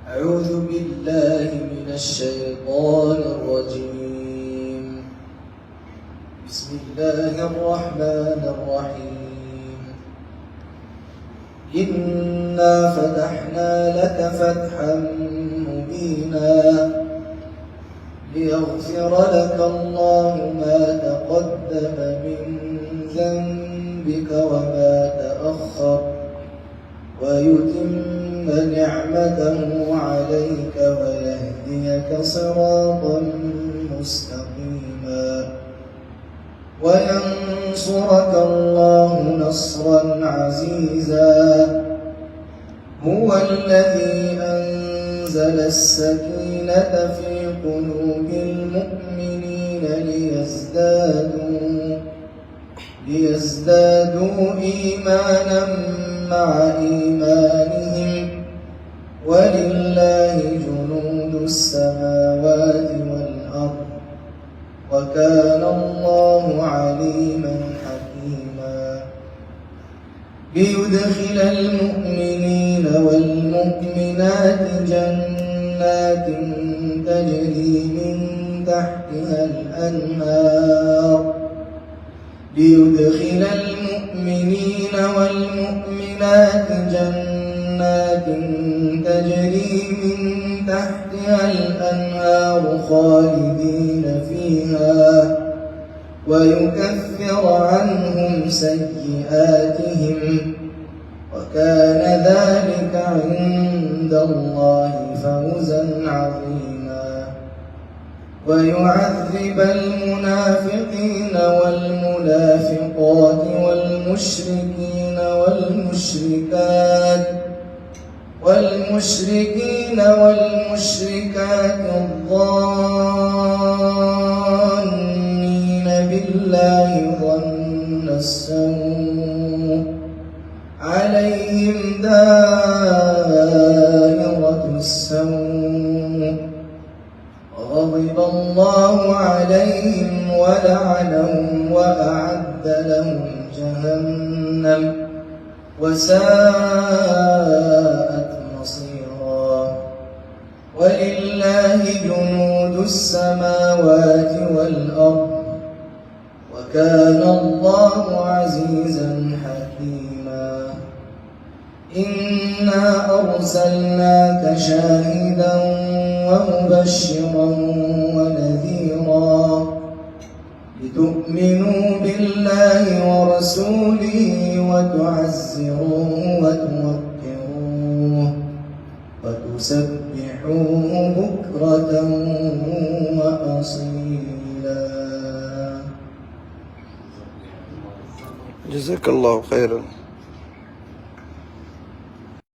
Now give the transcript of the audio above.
أعوذ بالله من الشيطان الرجيم. بسم الله الرحمن الرحيم. إنا فتحنا لك فتحا مبينا ليغفر لك الله ما تقدم من ذنبك وما تأخر ويتم نعمته عليك ويهديك صراطا مستقيما وينصرك الله نصرا عزيزا. هو الذي أنزل السكينة في قلوب المؤمنين ليزدادوا إيمانا مع إيمانهم ولله جنود السماوات والأرض وكان الله عليما حكيما. ليدخل المؤمنين والمؤمنات جنات تجري من تحتها الأنهار ليدخل المؤمنين والمؤمنات جنات تجري من تحتها الأنهار خالدين فيها ويكفر عنهم سيئاتهم وكان ذلك عند الله فوزا عظيما. ويعذب المنافقين والمنافقات والمشركين والمشركات الظانين بالله ظن السوء عليهم دائرة السوء غضب الله عليهم ولعنهم وأعد لهم جهنم وساءت مصيرا. ولله جنود السماوات والأرض وكان الله عزيزا حكيما. إنا أرسلناك شاهدا ومبشرا ونذيرا لتؤمنوا بالله ورسوله وتعزروه وتوقروه وتسبحوه بكرة وأصيلا. جزاك الله خيرا.